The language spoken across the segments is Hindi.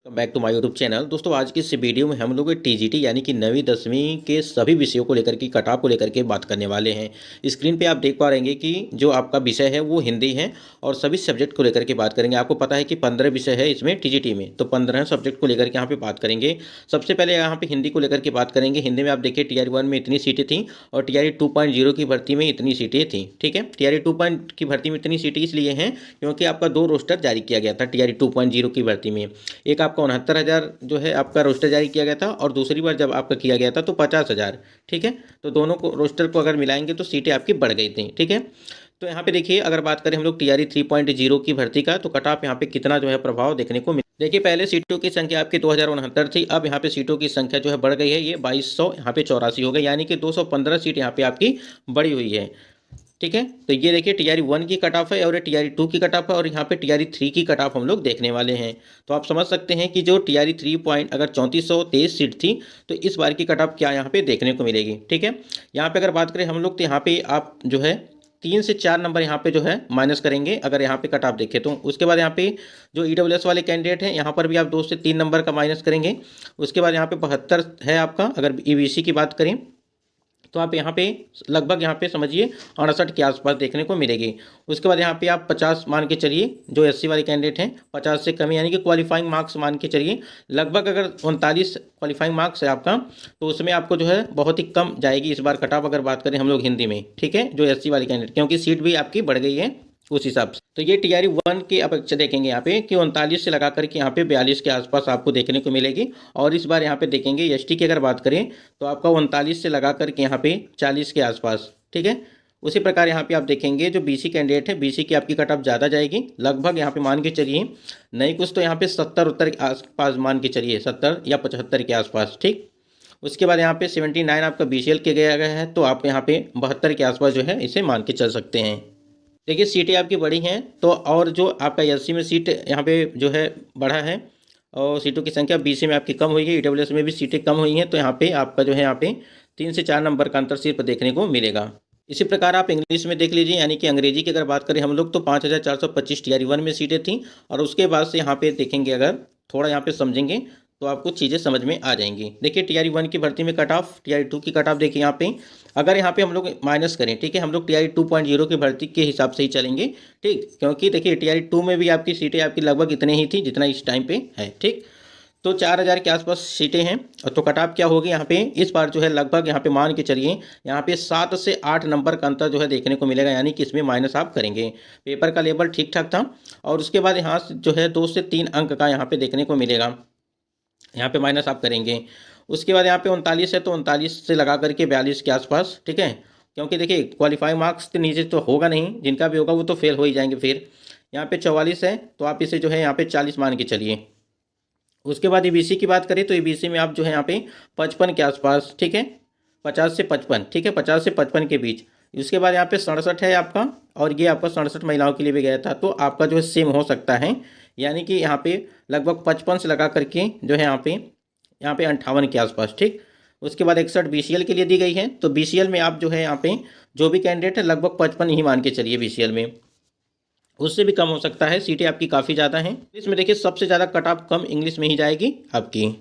Back to my YouTube channel. दोस्तों आज की इस वीडियो में हम लोग टीजीटी यानी कि 9वीं 10वीं के सभी विषयों को लेकर के कट ऑफ को लेकर के बात करने वाले हैं। स्क्रीन पे आप देख पा रहेंगे कि जो आपका विषय है वो हिंदी है और सभी सब्जेक्ट को लेकर के बात करेंगे। आपको पता है कि 15 विषय है इसमें टीजीटी में, तो 15 सब्जेक्ट को लेकर के यहाँ पे बात करेंगे। सबसे पहले यहाँ पे हिंदी को लेकर के बात करेंगे। हिंदी में आप देखिए TR1 में इतनी सीटें थी और TR 2.0 की भर्ती में इतनी सीटें थी। ठीक है, TR 2 की भर्ती में इतनी सीटें इसलिए हैं क्योंकि आपका 2 रोस्टर जारी किया गया था TR 2.0 की भर्ती में। एक आपका 69,000 जो है आपका रोस्टर जारी किया गया था और दूसरी बार जब आपका किया गया था तो 50,000। ठीक है, तो दोनों को रोस्टर को अगर मिलाएंगे तो सीटें आपकी बढ़ गई थी। ठीक है, तो यहाँ पे देखिए अगर बात करें हम लोग TR 3.0 की भर्ती का, तो कट ऑफ यहाँ पे कितना जो है प्रभाव देखने को मिला। देखिए पहले सीटों की संख्या आपकी 2069 थी, अब यहाँ पे सीटों की संख्या जो है बढ़ गई है, ये 2200 यहाँ पे 84 हो गई, यानी कि 215 सीट यहाँ पे आपकी बढ़ी हुई है। ठीक है, तो ये देखिए TR1 की कट ऑफ है और ये TR2 की कट ऑफ है और यहाँ पे TR3 की कट ऑफ हम लोग देखने वाले हैं। तो आप समझ सकते हैं कि जो TR3 पॉइंट अगर 3423 सीट थी तो इस बार की कट ऑफ क्या यहाँ पे देखने को मिलेगी। ठीक है, यहाँ पे अगर बात करें हम लोग तो यहाँ पे आप जो है 3 से 4 नंबर यहाँ पे जो है माइनस करेंगे अगर यहाँ पे कट ऑफ देखें तो। उसके बाद यहाँ पे जो EWS वाले कैंडिडेट हैं यहाँ पर भी आप 2 से 3 नंबर का माइनस करेंगे। उसके बाद यहाँ पे 72 है आपका अगर EBC की बात करें तो आप यहाँ पे लगभग यहाँ पे समझिए 68 के आसपास देखने को मिलेगी। उसके बाद यहाँ पे आप 50 मान के चलिए, जो SC वाले कैंडिडेट हैं 50 से कम यानी कि क्वालिफाइंग मार्क्स मान के चलिए। लगभग अगर 39 क्वालिफाइंग मार्क्स है आपका तो उसमें आपको जो है बहुत ही कम जाएगी इस बार कट ऑफ अगर बात करें हम लोग हिंदी में। ठीक है, जो SC वाले कैंडिडेट, क्योंकि सीट भी आपकी बढ़ गई है उस हिसाब से। तो ये TR1 की अपेक्षा देखेंगे यहाँ पे कि 39 से लगा करके यहाँ पे 42 के आसपास आपको देखने को मिलेगी। और इस बार यहाँ पे देखेंगे ST की अगर बात करें तो आपका 39 से लगा करके यहाँ पे 40 के आसपास। ठीक है, उसी प्रकार यहाँ पे आप देखेंगे जो BC कैंडिडेट है, BC की आपकी कट ऑफ ज़्यादा जाएगी, लगभग यहाँ पे मान के चलिए नहीं कुछ तो यहाँ पे 70 उत्तर के आसपास मान के चलिए, 70 या 75 के आसपास। ठीक, उसके बाद यहाँ पे 79 आपका BCL के गया गया है, तो आप यहाँ पे 72 के आसपास जो है इसे मान के चल सकते हैं। देखिए सीटें आपकी बड़ी हैं तो, और जो आपका SC में सीट यहाँ पे जो है बढ़ा है और सीटों की संख्या BC में आपकी कम हुई है, EWS में भी सीटें कम हुई हैं, तो यहाँ पे आपका जो है यहाँ पे 3 से 4 नंबर का अंतर सिर्फ देखने को मिलेगा। इसी प्रकार आप इंग्लिश में देख लीजिए, यानी कि अंग्रेजी की अगर बात करें हम लोग तो 5425 TR1 में सीटें थी और उसके बाद से यहाँ पे देखेंगे अगर थोड़ा यहाँ पे समझेंगे तो आपको चीज़ें समझ में आ जाएंगी। देखिए TR1 की भर्ती में कट ऑफ, TR2 की कट ऑफ देखिए यहाँ पे अगर यहाँ पे हम लोग माइनस करें, ठीक है, हम लोग TR 2.0 की भर्ती के हिसाब से ही चलेंगे। ठीक, क्योंकि देखिए TR2 में भी आपकी सीटें आपकी लगभग इतने ही थी जितना इस टाइम पे है। ठीक, तो 4000 के आसपास सीटें हैं और तो कट ऑफ क्या होगी यहाँ पे इस बार जो है लगभग यहाँ पे मान के चलिए यहाँ पे 7 से 8 नंबर का अंतर जो है देखने को मिलेगा, यानी कि इसमें माइनस आप करेंगे। पेपर का लेवल ठीक ठाक था और उसके बाद यहाँ से जो है 2 से 3 अंक का यहाँ पे देखने को मिलेगा, यहाँ पे माइनस आप करेंगे। उसके बाद यहाँ पे 39 है तो 39 से लगा करके 42 के आसपास। ठीक है, क्योंकि देखिए क्वालिफाई मार्क्स के नीचे तो होगा नहीं, जिनका भी होगा वो तो फेल हो ही जाएंगे। फिर यहाँ पे 44 है तो आप इसे जो है यहाँ पे 40 मान के चलिए। उसके बाद EBC की बात करें तो EBC में आप जो है यहाँ पे 55 के आसपास। ठीक है, 50 से 55, ठीक है, 50 से 55 के बीच। उसके बाद यहाँ पे 67 है आपका और ये आपका 67 महिलाओं के लिए भी गया था, तो आपका जो है सेम हो सकता है, यानी कि यहाँ पे लगभग 55 से लगा करके जो है यहाँ पे 58 के आसपास। ठीक, उसके बाद 61 BCL के लिए दी गई है, तो BCL में आप जो है यहाँ पे जो भी कैंडिडेट है लगभग 55 ही मान के चलिए BCL में, उससे भी कम हो सकता है, सीटें आपकी काफ़ी ज़्यादा हैं। इसमें देखिए सबसे ज़्यादा कट ऑफ कम इंग्लिश में ही जाएगी आपकी।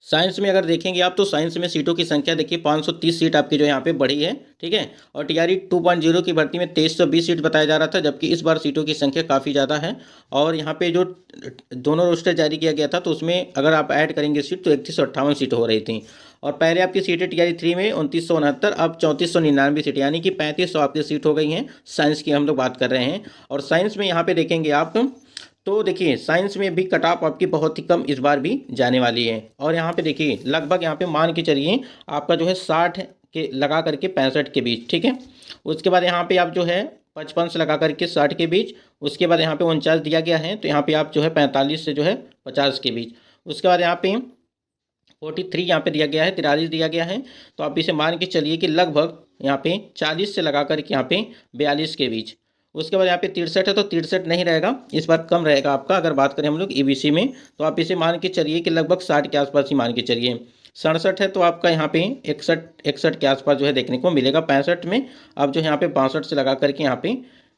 साइंस में अगर देखेंगे आप तो साइंस में सीटों की संख्या देखिए 530 सीट आपकी जो यहाँ पे बढ़ी है। ठीक है, और TR 2.0 की भर्ती में 2320 सीट बताया जा रहा था, जबकि इस बार सीटों की संख्या काफ़ी ज़्यादा है। और यहाँ पे जो दोनों रोस्टर जारी किया गया था तो उसमें अगर आप ऐड करेंगे सीट तो 3158 सीट हो रही थी। और पहले आपकी सीटें TR 3 में 2969, अब 3499 सीट, यानी कि 3500 आपकी सीट हो गई हैं। साइंस की हम लोग बात कर रहे हैं। और साइंस में यहाँ पे देखेंगे आप तो देखिए साइंस में भी कट ऑफ आपकी बहुत ही कम इस बार भी जाने वाली है। और यहाँ पे देखिए लगभग यहाँ पे मान के चलिए आपका जो है 60 के लगा करके 65 के बीच। ठीक है, उसके बाद यहाँ पे आप जो है 55 से लगा करके 60 के बीच। उसके बाद यहाँ पे 49 दिया गया है, तो यहाँ पे आप जो है 45 से जो है 50 के बीच। उसके बाद यहाँ पे 43 यहाँ पे दिया गया है, 43 दिया गया है, तो आप इसे मान के चलिए कि लगभग यहाँ पे 40 से लगा करके यहाँ पे 42 के बीच। उसके बाद यहाँ पे 63 है तो 63 नहीं रहेगा, इस बार कम रहेगा आपका। अगर बात करें हम लोग EBC में तो आप इसे मान के चलिए कि लगभग 60 के आसपास ही मान के चलिए। 67 है तो आपका यहाँ पे 61 के आसपास जो है देखने को मिलेगा। 65 में अब जो है यहाँ पे 62 से लगा करके यहाँ पे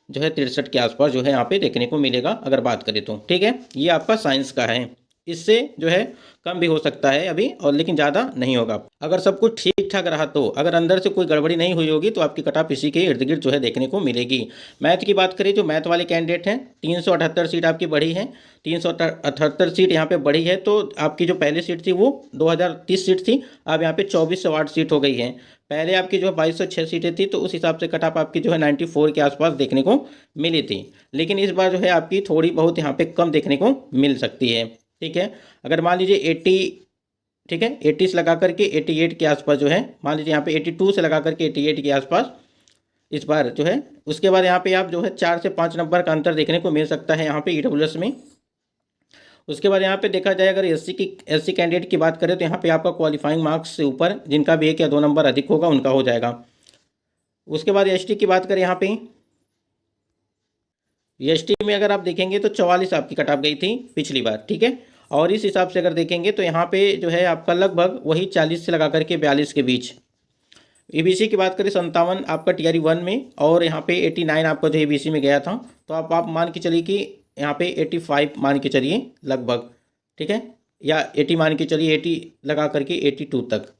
जो है 63 के आसपास जो है यहाँ पे देखने को मिलेगा अगर बात करें तो। ठीक है, ये आपका साइंस का है। इससे जो है कम भी हो सकता है अभी, और लेकिन ज़्यादा नहीं होगा। अगर सब कुछ ठीक ठाक रहा तो, अगर अंदर से कोई गड़बड़ी नहीं हुई होगी तो आपकी कट ऑफ इसी के इर्द गिर्द जो है देखने को मिलेगी। मैथ की बात करें, जो मैथ वाले कैंडिडेट हैं 378 सीट आपकी बढ़ी है, 378 सीट यहाँ पे बढ़ी है। तो आपकी जो पहली सीट थी वो 2030 सीट थी, अब यहाँ पे 2408 सीट हो गई है। पहले आपकी जो है 2206 सीटें थी, तो उस हिसाब से कट ऑफ आपकी जो है 94 के आसपास देखने को मिली थी। लेकिन इस बार जो है आपकी थोड़ी बहुत यहाँ पे कम देखने को मिल सकती है। ठीक है, अगर मान लीजिए 80, ठीक है 80 से लगा करके 88 के आसपास जो है, मान लीजिए यहाँ पे 82 से लगा करके 88 के आसपास इस बार जो है, उसके बाद यहाँ पे आप जो है 4 से 5 नंबर का अंतर देखने को मिल सकता है यहाँ पे ईडब्ल्यूएस में। उसके बाद यहाँ पे देखा जाए, अगर एससी कैंडिडेट की बात करें तो यहाँ पे आपका क्वालिफाइंग मार्क्स से ऊपर जिनका भी 1 या 2 नंबर अधिक होगा उनका हो जाएगा। उसके बाद एसटी की बात करें, यहाँ पे एसटी में अगर आप देखेंगे तो 44 आपकी कट ऑफ गई थी पिछली बार। ठीक है, और इस हिसाब से अगर देखेंगे तो यहाँ पे जो है आपका लगभग वही 40 से लगा करके 42 के बीच। ईबीसी की बात करें 57 आपका टीआरई 1 में, और यहाँ पे 89 आपका जो ईबीसी में गया था। तो आप मान के चलिए कि यहाँ पे 85 मान के चलिए लगभग, ठीक है, या 80 मान के चलिए, 80 लगा करके 82 तक।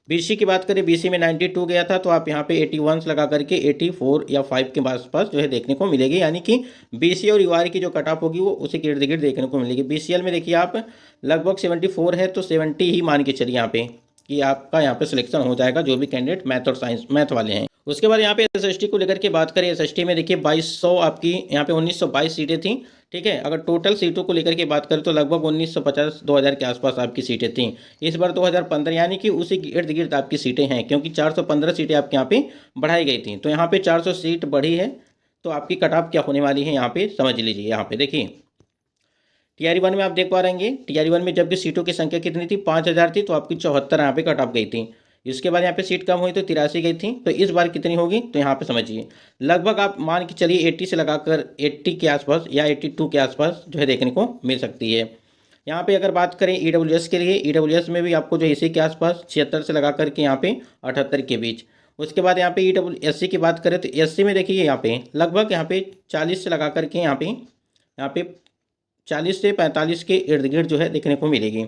बीसी की बात करें, बीसी में 92 गया था, तो आप यहाँ पे 81 लगा करके 84 या 5 के आसपास जो है देखने को मिलेगी। यानी कि बीसी और यूआर की जो कट ऑफ होगी वो उसी के इर्द गिर्द देखने को मिलेगी। बीसीएल में देखिए आप लगभग 74 है, तो 70 ही मान के चलिए यहाँ पे कि आपका यहाँ पे सिलेक्शन हो जाएगा, जो भी कैंडिडेट मैथ और साइंस मैथ वाले हैं। उसके बाद यहाँ पे एसएसटी को लेकर के बात करें, एसएसटी में देखिए 2200 आपकी यहाँ पे 1922 सीटें थी। ठीक है, अगर टोटल सीटों को लेकर के बात करें तो लगभग 1950 2000 के आसपास आपकी सीटें थी। इस बार 2015 यानी कि उसी के इर्द गिर्द आपकी सीटें हैं, क्योंकि 415 सीटें आपके यहाँ पे बढ़ाई गई थी। तो यहाँ पे 400 सीट बढ़ी है, तो आपकी कट ऑफ क्या होने वाली है यहाँ पे समझ लीजिए। यहाँ पे देखिए टीआरई 1 में आप देख पा रहेंगे, टीआरई 1 में जबकि सीटों की संख्या कितनी थी 5000 थी, तो आपकी 74 यहाँ पे कट ऑफ गई थी। इसके बाद यहाँ पे सीट कम हुई तो 83 गई थी। तो इस बार कितनी होगी, तो यहाँ पे समझिए लगभग आप मान के चलिए 80 से लगाकर 80 के आसपास या 82 के आसपास जो है देखने को मिल सकती है। यहाँ पे अगर बात करें ईडब्ल्यूएस के लिए, ईडब्ल्यूएस में भी आपको जो इसी के आसपास 76 से लगा करके यहाँ पे 78 के बीच। उसके बाद यहाँ पे ईडब्ल्यूएससी की बात करें तो एससी में देखिए यहाँ पे लगभग यहाँ पे 40 से लगा करके यहाँ पे 40 से 45 के इर्द गिर्द जो है देखने को मिलेगी।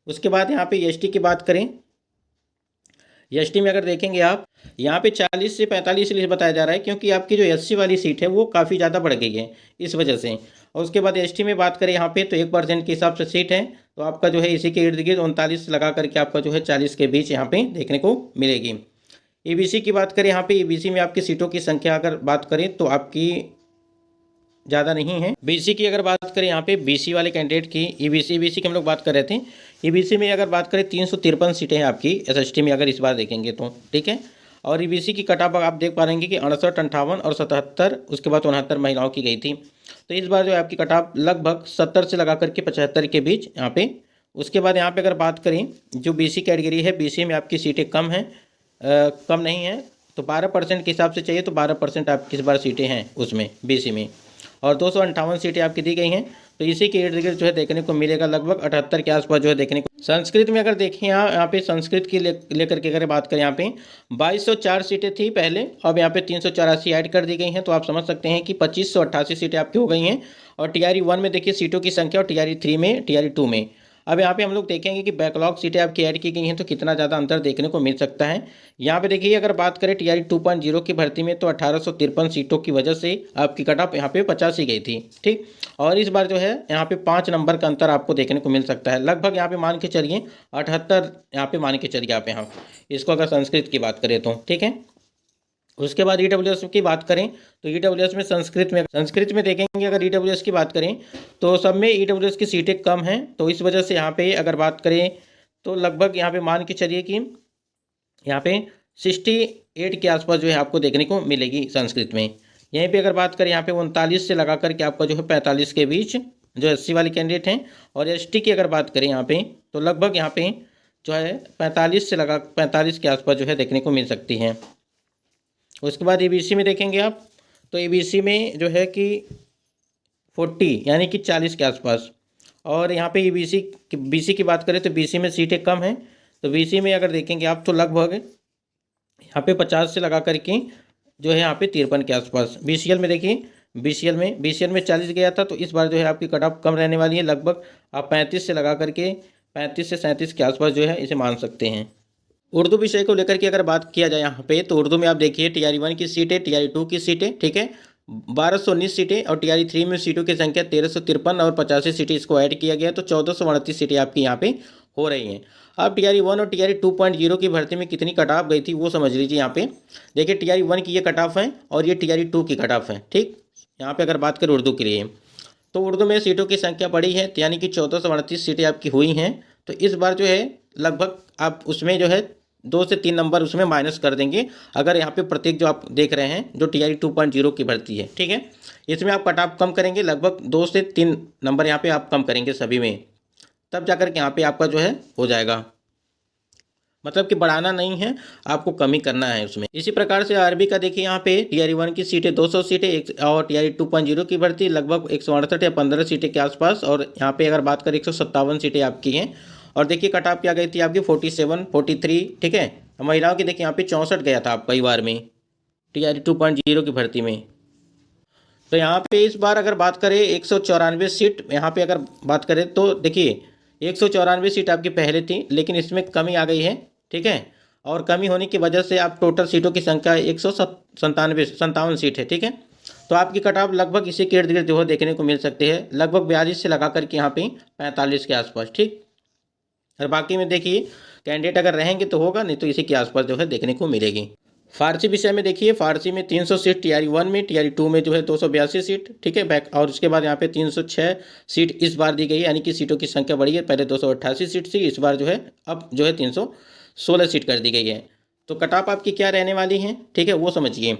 उसके बाद यहाँ पे एसटी की बात करें, एसटी में अगर देखेंगे आप यहाँ पे 40 से 45 इसलिए बताया जा रहा है क्योंकि आपकी जो एससी वाली सीट है वो काफ़ी ज़्यादा बढ़ गई है इस वजह से। और उसके बाद एसटी में बात करें यहाँ पे तो 1% के हिसाब से सीट है, तो आपका जो है इसी के इर्द गिर्द 39 लगा करके आपका जो है 40 के बीच यहाँ पे देखने को मिलेगी। ईबीसी की बात करें, यहाँ पे ईबीसी में आपकी सीटों की संख्या अगर बात करें तो आपकी ज़्यादा नहीं है। बीसी की अगर बात करें यहाँ पे बीसी वाले कैंडिडेट की, ईबीसी की हम लोग बात कर रहे थे। ईबीसी में अगर बात करें 353 सीटें हैं आपकी एसएसटी में अगर इस बार देखेंगे तो। ठीक है, और ईबीसी की कट ऑफ आप देख पा रहेंगे कि 68 58 और 77, उसके बाद 69 महिलाओं की गई थी। तो इस बार जो है आपकी कट ऑफ लगभग 70 से लगा करके 75 के बीच यहाँ पे। उसके बाद यहाँ पे अगर बात करें जो बीसी कैटेगरी है, बीसी में आपकी सीटें कम हैं, कम नहीं है, तो 12% के हिसाब से चाहिए तो 12% आपकी इस बार सीटें हैं उसमें बीसी में, और 258 सीटें आपकी दी गई हैं। तो इसी के इर्द गिर्द जो है देखने को मिलेगा लगभग 78 के आसपास जो है देखने को। संस्कृत में अगर देखें यहाँ पे संस्कृत की लेकर के अगर बात करें, यहाँ पे 2204 सीटें थी पहले, अब यहाँ पे 384 ऐड कर दी गई हैं। तो आप समझ सकते हैं कि 2588 सीटें आपकी हो गई हैं। और टीआरई 1 में देखिए सीटों की संख्या, और टीआरई 3 में, टीआरई 2 में। अब यहाँ पे हम लोग देखेंगे कि बैकलॉग सीटें आपकी ऐड की गई हैं तो कितना ज़्यादा अंतर देखने को मिल सकता है। यहाँ पे देखिए अगर बात करें टीआरई 2.0 की भर्ती में तो 1853 सीटों की वजह से आपकी कट ऑफ यहाँ पे 85 गई थी। ठीक, और इस बार जो है यहाँ पे 5 नंबर का अंतर आपको देखने को मिल सकता है, लगभग यहाँ पे मान के चलिए 78 यहाँ पे मान के चलिए आप यहाँ इसको अगर संस्कृत की बात करें तो। ठीक है, उसके बाद ईडब्ल्यूएस की बात करें तो ईडब्ल्यूएस में संस्कृत में देखेंगे, अगर ईडब्ल्यूएस की बात करें तो सब में ईडब्ल्यूएस की सीटें कम हैं। तो इस वजह से यहाँ पे अगर बात करें तो लगभग यहाँ पे मान के चलिए कि यहाँ पे 68 के आसपास जो है आपको देखने को मिलेगी संस्कृत में। यहीं पे अगर बात करें यहाँ पे 39 से लगा करके आपका जो है 45 के बीच जो एससी वाले कैंडिडेट हैं। और एसटी की अगर बात करें यहाँ पे तो लगभग यहाँ पे जो है 45 से लगा 45 के आसपास जो है देखने को मिल सकती हैं। उसके बाद ईबीसी में देखेंगे आप तो ईबीसी में जो है कि 40 यानी कि 40 के आसपास। और यहाँ पे बीसी की बात करें तो बीसी में सीटें कम हैं, तो बीसी में अगर देखेंगे आप तो लगभग यहाँ पे 50 से लगा करके जो है यहाँ पे 53 के आसपास। बीसीएल में देखिए BCL में 40 गया था, तो इस बार जो है आपकी कट ऑफ कम रहने वाली है। लगभग आप 35 से लगा करके 35 से 37 के आसपास जो है इसे मान सकते हैं। उर्दू विषय को लेकर के अगर बात किया जाए यहाँ पे, तो उर्दू में आप देखिए TRE 1 की सीटें, TRE 2 की सीटें, ठीक है, 1219 सीटें, और TRE 3 में सीटों की संख्या 1353 और 85 सीटें इसको ऐड किया गया, तो 1438 सीटें आपकी यहाँ पे हो रही हैं। अब TRE 1 और TRE 2.0 की भर्ती में कितनी कट ऑफ गई थी वो समझ लीजिए। यहाँ पे देखिए TRE 1 की ये कट ऑफ है और ये TRE 2 की कट ऑफ है, ठीक। यहाँ पे अगर बात करें उर्दू के लिए, तो उर्दू में सीटों की संख्या बढ़ी है, यानी कि 1438 सीटें आपकी हुई हैं। तो इस बार जो है लगभग आप उसमें जो है 2 से 3 नंबर उसमें माइनस कर देंगे, अगर यहाँ पे प्रत्येक जो आप देख रहे हैं जो TRE 2.0 की भर्ती है, ठीक है, इसमें आप कट ऑफ कम करेंगे, लगभग 2 से 3 नंबर यहाँ पे आप कम करेंगे सभी में, तब जाकर के यहाँ पे आपका जो है हो जाएगा। मतलब कि बढ़ाना नहीं है, आपको कमी करना है उसमें। इसी प्रकार से अरबी का देखिए, यहाँ पे TRE 1 की सीटें 200 सीटें और TRE 2.0 की भर्ती लगभग 168 या 15 सीटें के आसपास, और यहाँ पे अगर बात करें 157 सीटें आपकी हैं। और देखिए कट ऑफ क्या गई थी आपकी 47, 43, ठीक है। महिलाओं की देखिए यहाँ पे 64 गया था आपका बार में TRE 2.0 की भर्ती में। तो यहाँ पे इस बार अगर बात करें 194 सीट, यहाँ पे अगर बात करें तो देखिए 194 सीट आपकी पहले थी, लेकिन इसमें कमी आ गई है, ठीक है। और कमी होने की वजह से आप टोटल सीटों की संख्या 157 सीट है, ठीक है। तो आपकी कट ऑफ लगभग इसी के इर्द गिर्द जो है देखने को मिल सकते हैं, लगभग 42 से लगा करके यहाँ पे 45 के आसपास, ठीक। और बाकी में देखिए कैंडिडेट अगर रहेंगे तो होगा, नहीं तो इसी के आसपास जो है देखने को मिलेगी। फारसी विषय में देखिए, फारसी में 300 सीट TRE 1 में, TRE 2 में जो है 282 सीट, ठीक है बैक। और उसके बाद यहाँ पे 306 सीट इस बार दी गई है, यानी कि सीटों की संख्या बढ़ी है। पहले 288 सीट थी, इस बार जो है अब जो है 316 सीट कर दी गई है। तो कट ऑफ आपकी क्या रहने वाली है, ठीक है, वो समझिए।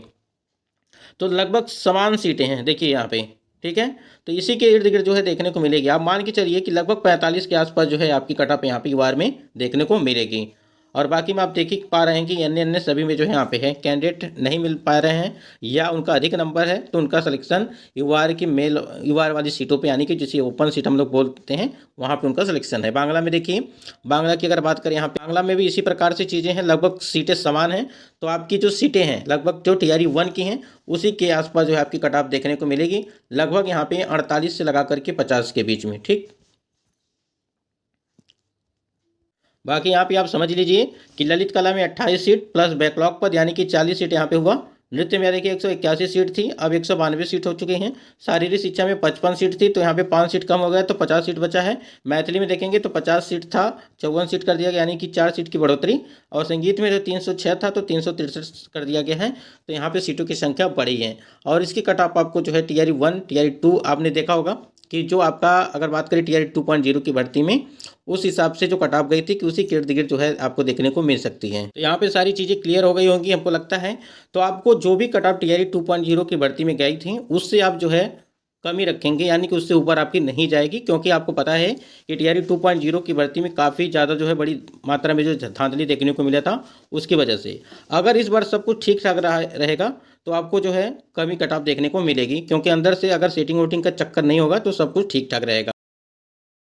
तो लगभग समान सीटें हैं देखिए यहाँ पे, ठीक है। तो इसी के इर्द गिर्द जो है देखने को मिलेगी। आप मान के चलिए कि लगभग 45 के आसपास जो है आपकी कट ऑफ यहाँ पे बार में देखने को मिलेगी। और बाकी में आप देख ही पा रहे हैं कि अन्य अन्य सभी में जो है यहाँ पे है कैंडिडेट नहीं मिल पा रहे हैं, या उनका अधिक नंबर है, तो उनका सिलेक्शन युवार की मेल युवार वाली सीटों पे, यानी कि जिसे ओपन सीट हम लोग बोलते हैं, वहाँ पे उनका सिलेक्शन है। बांग्ला में देखिए, बांग्ला की अगर बात करें यहाँ पे, बांग्ला में भी इसी प्रकार से चीज़ें हैं, लगभग सीटें समान हैं। तो आपकी जो सीटें हैं लगभग जो TRE 1 की हैं उसी के आसपास जो है आपकी कट ऑफ देखने को मिलेगी, लगभग यहाँ पे 48 से लगा करके 50 के बीच में, ठीक। बाकी यहाँ पे आप समझ लीजिए कि ललित कला में 28 सीट प्लस बैकलॉग पद, यानी कि 40 सीट यहाँ पे हुआ। नृत्य में देखिए 181 सीट थी, अब 192 सीट हो चुके हैं। शारीरिक शिक्षा में 55 सीट थी, तो यहाँ पे 5 सीट कम हो गया, तो 50 सीट बचा है। मैथिली में देखेंगे तो 50 सीट था, 54 सीट कर दिया गया, यानी कि 4 सीट की बढ़ोतरी। और संगीत में जो 306 था तो 363 कर दिया गया है। तो यहाँ पे सीटों की संख्या बढ़ी है। और इसकी कट ऑफ आपको जो है TRE 1, TRE 2 आपने देखा होगा कि जो आपका अगर बात करें TRE 2.0 की भर्ती में, उस हिसाब से जो कट ऑफ गई थी कि उसी के इर्द गिर्द जो है आपको देखने को मिल सकती है। तो यहाँ पे सारी चीज़ें क्लियर हो गई होंगी हमको लगता है। तो आपको जो भी कट ऑफ TRE 2.0 की भर्ती में गई थी उससे आप जो है कमी रखेंगे, यानी कि उससे ऊपर आपकी नहीं जाएगी, क्योंकि आपको पता है कि TRE 2.0 की भर्ती में काफ़ी ज़्यादा जो है बड़ी मात्रा में जो धांधली देखने को मिला था, उसकी वजह से अगर इस बार सब कुछ ठीक ठाक रहेगा तो आपको जो है कमी कट ऑफ देखने को मिलेगी, क्योंकि अंदर से अगर सेटिंग वोटिंग का चक्कर नहीं होगा तो सब कुछ ठीक ठाक रहेगा।